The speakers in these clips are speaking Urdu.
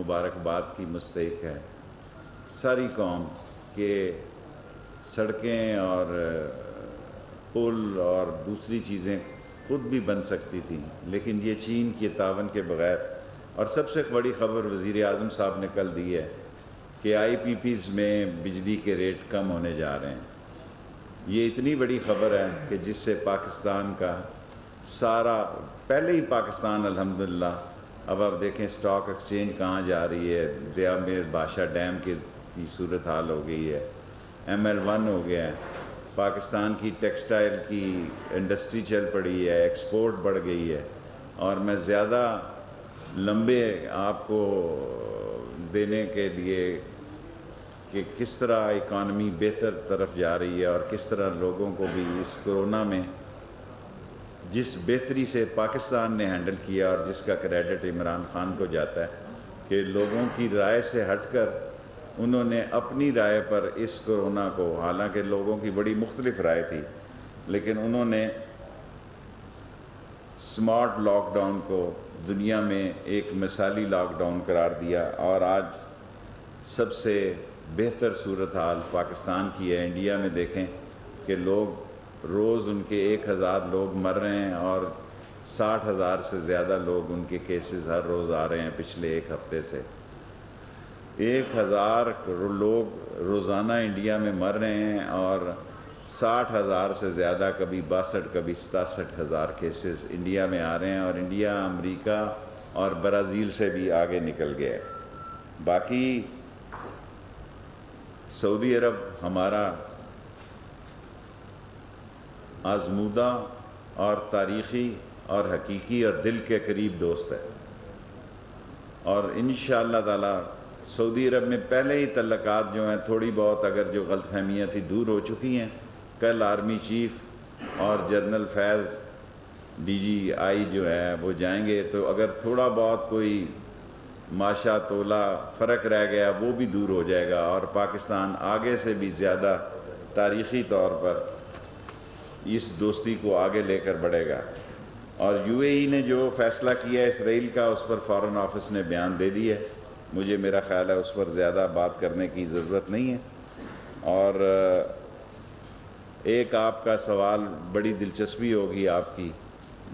مبارکباد کی مستحق ہے ساری قوم کہ سڑکیں اور پل اور دوسری چیزیں خود بھی بن سکتی تھیں، لیکن یہ چین کے تعاون کے بغیر. اور سب سے بڑی خبر وزیر اعظم صاحب نے کل دی ہے کہ آئی پی پیز میں بجلی کے ریٹ کم ہونے جا رہے ہیں. یہ اتنی بڑی خبر ہے کہ جس سے پاکستان کا سارا، پہلے ہی پاکستان الحمدللہ، اب آپ دیکھیں سٹاک ایکسچینج کہاں جا رہی ہے، دیا میر بادشاہ ڈیم کی صورتحال ہو گئی ہے، ML1 ہو گیا ہے، پاکستان کی ٹیکسٹائل کی انڈسٹری چل پڑی ہے، ایکسپورٹ بڑھ گئی ہے. اور میں زیادہ لمبے آپ کو دینے کے لیے کہ کس طرح اکانومی بہتر طرف جا رہی ہے اور کس طرح لوگوں کو بھی اس کورونا میں جس بہتری سے پاکستان نے ہینڈل کیا اور جس کا کریڈٹ عمران خان کو جاتا ہے کہ لوگوں کی رائے سے ہٹ کر انہوں نے اپنی رائے پر اس کورونا کو، حالانکہ لوگوں کی بڑی مختلف رائے تھی، لیکن انہوں نے سمارٹ لاک ڈاؤن کو دنیا میں ایک مثالی لاک ڈاؤن قرار دیا. اور آج سب سے بہتر صورتحال پاکستان کی ہے. انڈیا میں دیکھیں کہ لوگ روز ان کے 1000 لوگ مر رہے ہیں اور 60,000 سے زیادہ لوگ ان کے کیسز ہر روز آ رہے ہیں. پچھلے ایک ہفتے سے 1000 لوگ روزانہ انڈیا میں مر رہے ہیں اور 60,000 سے زیادہ، کبھی 62 کبھی 67,000 کیسز انڈیا میں آ رہے ہیں. اور انڈیا امریکہ اور برازیل سے بھی آگے نکل گیا ہے. باقی سعودی عرب ہمارا آزمودہ اور تاریخی اور حقیقی اور دل کے قریب دوست ہے، اور انشاءاللہ تعالی سعودی عرب میں پہلے ہی تعلقات جو ہیں تھوڑی بہت اگر جو غلط فہمیاں تھی دور ہو چکی ہیں. کل آرمی چیف اور جنرل فیض DGI جو ہے وہ جائیں گے، تو اگر تھوڑا بہت کوئی ماشا تولا فرق رہ گیا وہ بھی دور ہو جائے گا، اور پاکستان آگے سے بھی زیادہ تاریخی طور پر اس دوستی کو آگے لے کر بڑھے گا. اور UAE نے جو فیصلہ کیا ہے اسرائیل کا، اس پر فارن آفس نے بیان دے دی ہے. مجھے میرا خیال ہے اس پر زیادہ بات کرنے کی ضرورت نہیں ہے. اور ایک آپ کا سوال بڑی دلچسپی ہوگی آپ کی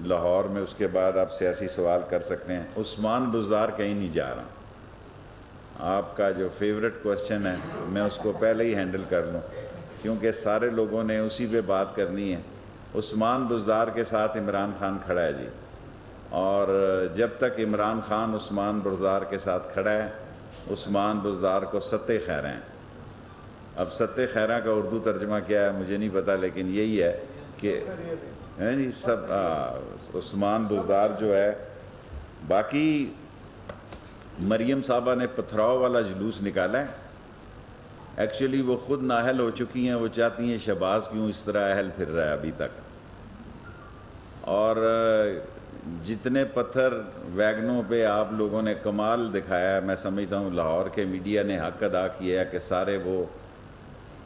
لاہور میں، اس کے بعد آپ سیاسی سوال کر سکتے ہیں. عثمان بزدار کہیں نہیں جا رہا. آپ کا جو فیورٹ کوسچن ہے میں اس کو پہلے ہی ہینڈل کر لوں کیونکہ سارے لوگوں نے اسی پہ بات کرنی ہے. عثمان بزدار کے ساتھ عمران خان کھڑا ہے جی، اور جب تک عمران خان عثمان بزدار کے ساتھ کھڑا ہے، عثمان بزدار کو ستِ خیرہ ہیں. اب ستِ خیرہ کا اردو ترجمہ کیا ہے مجھے نہیں پتا، لیکن یہی ہے کہ جی سب عثمان بزدار جو ہے. باقی مریم صاحبہ نے پتھراؤ والا جلوس نکالا ہے. ایکچولی وہ خود نااہل ہو چکی ہیں، وہ چاہتی ہیں شہباز کیوں اس طرح اہل پھر رہا ہے ابھی تک. اور جتنے پتھر ویگنوں پہ آپ لوگوں نے کمال دکھایا ہے، میں سمجھتا ہوں لاہور کے میڈیا نے حق ادا کیا ہے کہ سارے وہ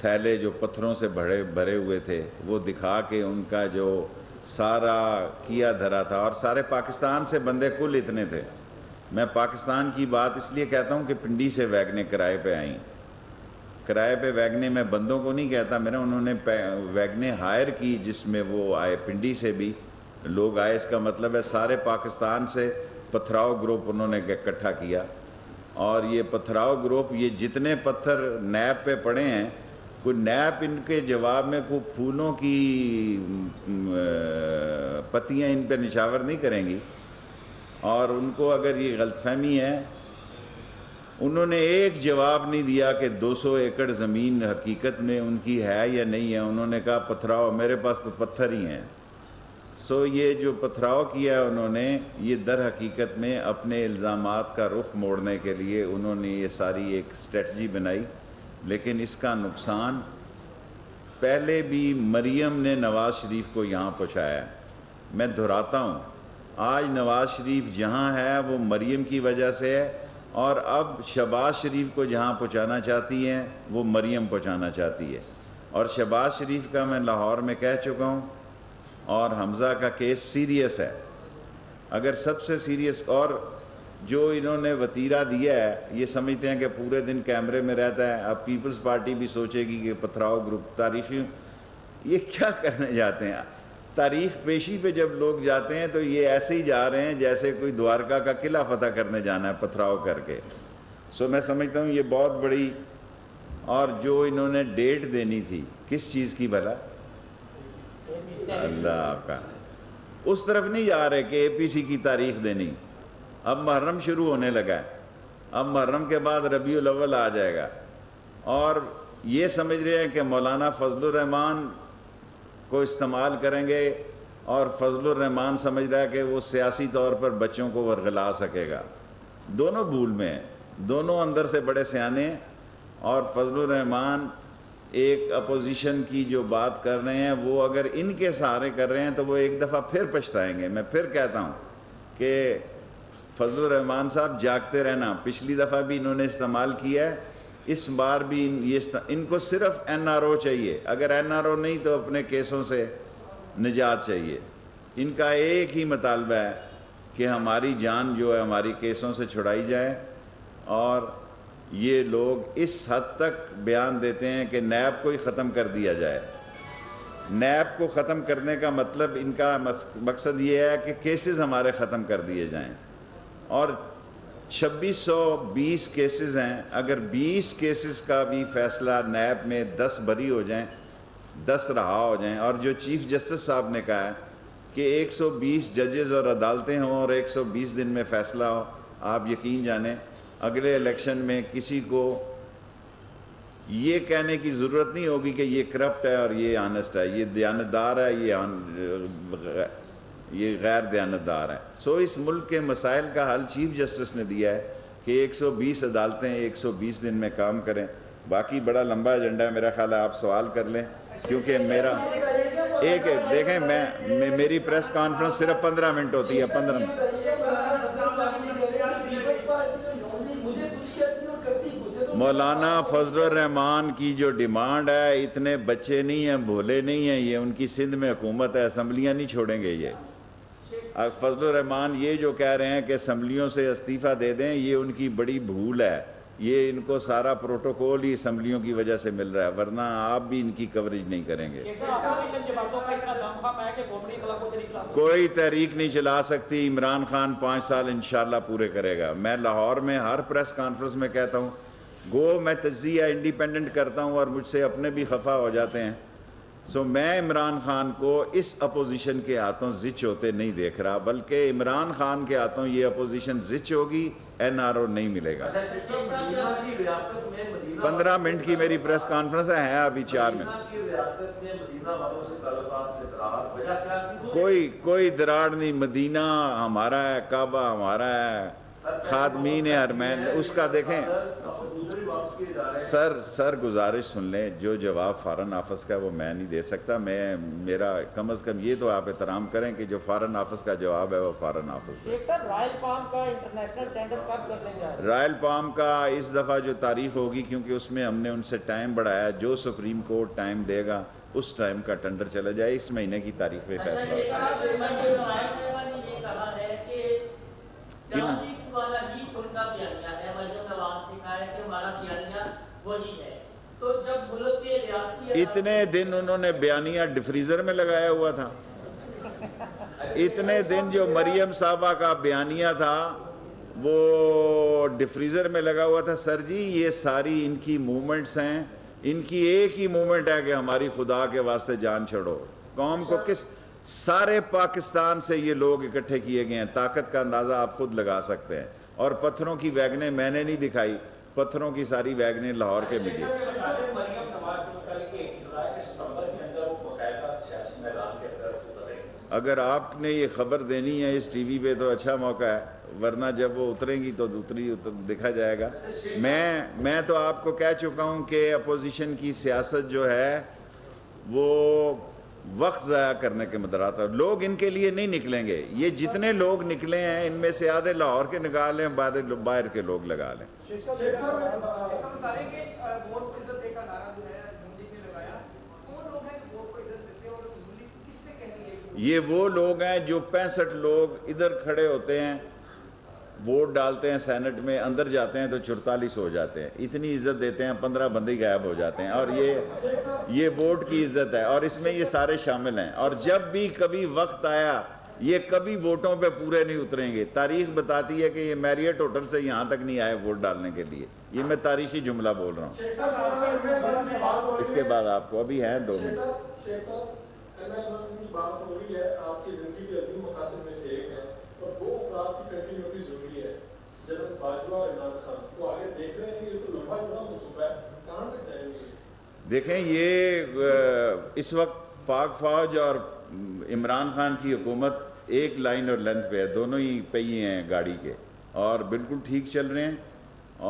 تھیلے جو پتھروں سے بھرے ہوئے تھے وہ دکھا کے ان کا جو سارا کیا دھرا تھا. اور سارے پاکستان سے بندے کل اتنے تھے. میں پاکستان کی بات اس لیے کہتا ہوں کہ پنڈی سے ویگنیں کرائے پہ آئیں. کرائے پہ ویگنیں میں بندوں کو نہیں کہتا، انہوں نے ویگنیں ہائر کی جس میں وہ آئے. پنڈی سے بھی لوگ آئے، اس کا مطلب ہے سارے پاکستان سے پتھراؤ گروپ انہوں نے اکٹھا کیا. اور یہ پتھراؤ گروپ، یہ جتنے پتھر نیب پہ پڑے ہیں، کوئی نیب ان کے جواب میں کوئی پھولوں کی پتیاں ان پہ نچھاور نہیں کریں گی. اور ان کو اگر یہ غلط فہمی ہے، انہوں نے ایک جواب نہیں دیا کہ 200 ایکڑ زمین حقیقت میں ان کی ہے یا نہیں ہے. انہوں نے کہا پتھراؤ، میرے پاس تو پتھر ہی ہیں. یہ جو پتھراؤ کیا ہے انہوں نے، یہ در حقیقت میں اپنے الزامات کا رخ موڑنے کے لیے انہوں نے یہ ساری ایک اسٹریٹجی بنائی. لیکن اس کا نقصان پہلے بھی مریم نے نواز شریف کو یہاں پہنچایا ہے. میں دہراتا ہوں، آج نواز شریف جہاں ہے وہ مریم کی وجہ سے ہے، اور اب شہباز شریف کو جہاں پہنچانا چاہتی ہیں وہ مریم پہنچانا چاہتی ہے. اور شہباز شریف کا میں لاہور میں کہہ چکا ہوں، اور حمزہ کا کیس سیریس ہے. اگر سب سے سیریس، اور جو انہوں نے وتیرہ دیا ہے، یہ سمجھتے ہیں کہ پورے دن کیمرے میں رہتا ہے. اب پیپلز پارٹی بھی سوچے گی کہ پتھراؤ گروپ تاریخی، یہ کیا کرنے جاتے ہیں؟ تاریخ پیشی پہ جب لوگ جاتے ہیں تو یہ ایسے ہی جا رہے ہیں جیسے کوئی دوارکا کا قلعہ فتح کرنے جانا ہے پتھراؤ کر کے. سو میں سمجھتا ہوں یہ بہت بڑی، اور جو انہوں نے ڈیٹ دینی تھی کس چیز کی بھلا؟ اللہ آپ کا، اس طرف نہیں جا رہے کہ اے پی سی کی تاریخ دینی. اب محرم شروع ہونے لگا ہے، اب محرم کے بعد ربیع الاول آ جائے گا، اور یہ سمجھ رہے ہیں کہ مولانا فضل الرحمان کو استعمال کریں گے، اور فضل الرحمان سمجھ رہا ہے کہ وہ سیاسی طور پر بچوں کو ورغلا سکے گا. دونوں بھول میں ہیں، دونوں اندر سے بڑے سیانے ہیں. اور فضل الرحمان ایک اپوزیشن کی جو بات کر رہے ہیں وہ اگر ان کے سہارے کر رہے ہیں تو وہ ایک دفعہ پھر پچھتائیں گے. میں پھر کہتا ہوں کہ فضل الرحمان صاحب جاگتے رہنا. پچھلی دفعہ بھی انہوں نے استعمال کیا ہے، اس بار بھی ان کو صرف این آر او چاہیے. اگر این آر او نہیں تو اپنے کیسوں سے نجات چاہیے. ان کا ایک ہی مطالبہ ہے کہ ہماری جان جو ہے ہماری کیسوں سے چھڑائی جائے. اور یہ لوگ اس حد تک بیان دیتے ہیں کہ نیب کو ہی ختم کر دیا جائے. نیب کو ختم کرنے کا مطلب ان کا مقصد یہ ہے کہ کیسز ہمارے ختم کر دیے جائیں. اور 2620 کیسز ہیں، اگر 20 کیسز کا بھی فیصلہ نیب میں 10 بری ہو جائیں، 10 رہا ہو جائیں، اور جو چیف جسٹس صاحب نے کہا ہے کہ 120 ججز اور عدالتیں ہوں اور 120 دن میں فیصلہ ہو، آپ یقین جانیں اگلے الیکشن میں کسی کو یہ کہنے کی ضرورت نہیں ہوگی کہ یہ کرپٹ ہے اور یہ آنسٹ ہے، یہ دیانتدار ہے، یہ غیر دیانتدار ہے. سو اس ملک کے مسائل کا حل چیف جسٹس نے دیا ہے کہ 120 عدالتیں 120 دن میں کام کریں. باقی بڑا لمبا ایجنڈا ہے، میرا خیال ہے آپ سوال کر لیں، کیونکہ میرا ایک دیکھیں میری پریس کانفرنس صرف 15 منٹ ہوتی ہے. 15 منٹ. مولانا فضل الرحمان کی جو ڈیمانڈ ہے، اتنے بچے نہیں ہیں، بھولے نہیں ہیں، یہ ان کی سندھ میں حکومت ہے، اسمبلیاں نہیں چھوڑیں گے. یہ فضل الرحمان یہ جو کہہ رہے ہیں کہ اسمبلیوں سے استعفیٰ دے دیں، یہ ان کی بڑی بھول ہے. یہ ان کو سارا پروٹوکول ہی اسمبلیوں کی وجہ سے مل رہا ہے، ورنہ آپ بھی ان کی کوریج نہیں کریں گے. کوئی تحریک نہیں چلا سکتی. عمران خان 5 سال انشاءاللہ پورے کرے گا. میں لاہور میں ہر پریس کانفرنس میں کہتا ہوں، گو میں تجزیہ انڈیپینڈنٹ کرتا ہوں اور مجھ سے اپنے بھی خفا ہو جاتے ہیں. سو میں عمران خان کو اس اپوزیشن کے ہاتھوں زچ ہوتے نہیں دیکھ رہا، بلکہ عمران خان کے ہاتھوں یہ اپوزیشن زچ ہوگی، این آر او نہیں ملے گا. 15 منٹ کی میری پریس کانفرنس ہے ابھی 4 منٹ. کوئی دراڑ نہیں. مدینہ ہمارا ہے، کعبہ ہمارا ہے، خادمین حرمین اس کا. دیکھیں سر گزارش سن لیں، جو جواب فارن آفس کا وہ میں نہیں دے سکتا. میرا کم از کم یہ تو آپ احترام کریں کہ جو فارن آفس کا جواب ہے وہ فارن آفس ہے. رائل پام کا اس دفعہ جو تاریخ ہوگی، کیونکہ اس میں ہم نے ان سے ٹائم بڑھایا، جو سپریم کورٹ ٹائم دے گا اس ٹائم کا ٹینڈر چلا جائے. اس مہینے کی تاریخ پہ فیصلہ اتنے دن انہوں نے بیانیہ ڈفریزر میں لگایا ہوا تھا. اتنے دن جو مریم صاحبہ کا بیانیہ تھا وہ ڈفریزر میں لگا ہوا تھا. سر جی یہ ساری ان کی موومنٹس ہیں، ان کی ایک ہی موومنٹ ہے کہ ہماری خدا کے واسطے جان چھوڑو. قوم کو کس سارے پاکستان سے یہ لوگ اکٹھے کیے گئے ہیں. طاقت کا اندازہ آپ خود لگا سکتے ہیں. اور پتھروں کی ویگنیں میں نے نہیں دکھائی، پتھروں کی ساری ویگنیں لاہور کے ملی. اگر آپ نے یہ خبر دینی ہے اس ٹی وی پہ تو اچھا موقع ہے، ورنہ جب وہ اتریں گی تو دکھا جائے گا. میں تو آپ کو کہہ چکا ہوں کہ اپوزیشن کی سیاست جو ہے وہ وقت ضائع کرنے کے مدرات ہے. لوگ ان کے لیے نہیں نکلیں گے. یہ جتنے لوگ نکلے ہیں ان میں سے آدھے لاہور کے نکالیں، باہر کے لوگ لگا لیں. یہ وہ لوگ ہیں جو 65 لوگ ادھر کھڑے ہوتے ہیں ووٹ ڈالتے ہیں سینٹ میں، اندر جاتے ہیں تو 44 ہو جاتے ہیں، اتنی عزت دیتے ہیں، 15 بندے غائب ہو جاتے ہیں، اور یہ ووٹ کی عزت ہے، اور اس میں یہ سارے شامل ہیں، اور جب بھی کبھی وقت آیا یہ کبھی ووٹوں پہ پورے نہیں اتریں گے۔ تاریخ بتاتی ہے کہ یہ میریٹ ہوٹل سے یہاں تک نہیں آئے ووٹ ڈالنے کے لیے، یہ میں تاریخی جملہ بول رہا ہوں۔ اس کے بعد آپ کو ابھی ہیں 2 منٹ۔ بات ہو رہی ہے، آپ کی زندگی کے عظیم مقاصد میں سے ایک ہے، اور وہ افراد کی کنٹینیوٹی ضروری ہے، جنرل باجوہ اور عمران خان تو آگے دیکھ رہے ہیں کہ یہ تو لمبا جڑا منصوبہ ہے، کہاں تک جائیں گے؟ دیکھیں یہ اس وقت پاک فوج اور عمران خان کی حکومت ایک لائن اور لینتھ پہ ہے، دونوں ہی پہیے ہیں گاڑی کے، اور بالکل ٹھیک چل رہے ہیں،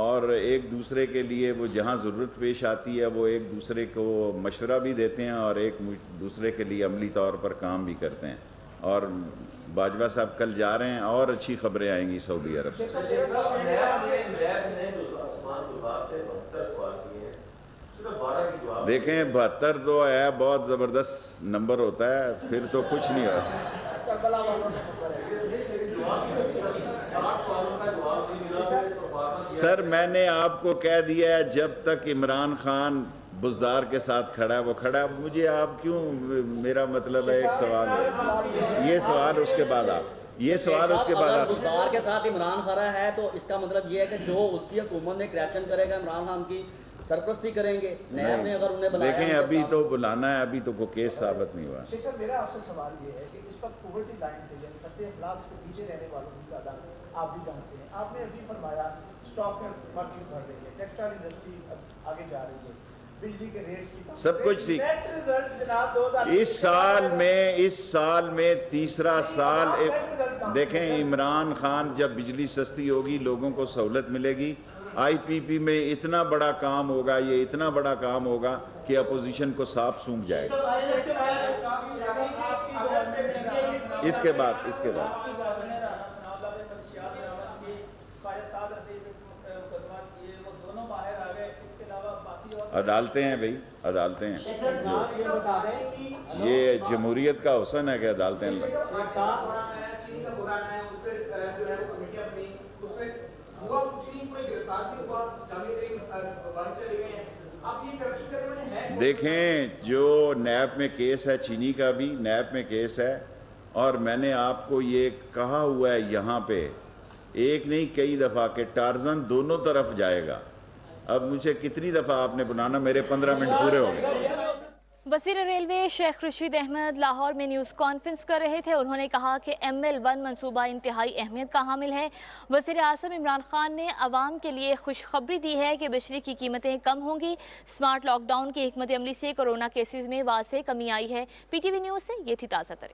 اور ایک دوسرے کے لیے وہ جہاں ضرورت پیش آتی ہے وہ ایک دوسرے کو مشورہ بھی دیتے ہیں، اور ایک دوسرے کے لیے عملی طور پر کام بھی کرتے ہیں، اور باجوہ صاحب کل جا رہے ہیں، اور اچھی خبریں آئیں گی سعودی عرب سے۔ دیکھیں 72 تو ہے، بہت زبردست نمبر ہوتا ہے، پھر تو کچھ نہیں ہوتا۔ سر میں نے آپ کو کہہ دیا ہے جب تک عمران خان بزدار کے ساتھ کھڑا ہے وہ کھڑا ہے، مجھے آپ کیوں، میرا مطلب ہے ایک سوال ہے، یہ سوال اس کے بعد آپ، یہ سوال اس کے بعد آپ۔ اگر بزدار کے ساتھ عمران کھڑا ہے تو اس کا مطلب یہ ہے کہ جو اس کی حکومت میں کریکشن کرے گا عمران خان کی سرپرستی کریں گے، نیب نے اگر انہیں بلایا۔ دیکھیں ابھی تو بلانا ہے، ابھی تو کوئی کیس ثابت نہیں ہوا۔ شیخ صاحب میرا آپ سے سوال یہ ہے کہ اس وقت پاورٹی لائن پہ یعنی خط افلاس کے پیچھے رہنے والوں کی تعداد آپ بھی جانتے ہیں، آپ نے ابھی فرمایا اسٹاک مارکیٹ بڑھ رہی ہے، ٹیکسٹائل انڈسٹری آگے جا رہی ہے، بجلی کے ریٹس کی سب کچھ ٹھیک۔ اس سال میں تیسرا سال، دیکھیں عمران خان جب بجلی سستی ہوگی لوگوں کو سہولت ملے گی، آئی پی پی میں اتنا بڑا کام ہوگا، یہ اتنا بڑا کام ہوگا کہ اپوزیشن کو سانپ سونگھ جائے گا۔ اس کے بعد عدالتیں ہیں بھئی، عدالتیں ہیں، یہ جمہوریت کا حسن ہے کہ عدالتیں ہیں۔ دیکھیں جو نیب میں کیس ہے، چینی کا بھی نیب میں کیس ہے، اور میں نے آپ کو یہ کہا ہوا ہے یہاں پہ ایک نہیں کئی دفعہ کہ ٹارزن دونوں طرف جائے گا۔ اب مجھے کتنی دفعہ آپ نے بنانا، میرے 15 منٹ پورے ہو گئے۔ وزیر ریلوے شیخ رشید احمد لاہور میں نیوز کانفرنس کر رہے تھے۔ انہوں نے کہا کہ ML1 منصوبہ انتہائی اہمیت کا حامل ہے۔ وزیر اعظم عمران خان نے عوام کے لیے خوشخبری دی ہے کہ بجلی کی قیمتیں کم ہوں گی۔ سمارٹ لاک ڈاؤن کی حکمت عملی سے کورونا کیسز میں واضح کمی آئی ہے۔ PTV نیوز سے یہ تھی تازہ ترین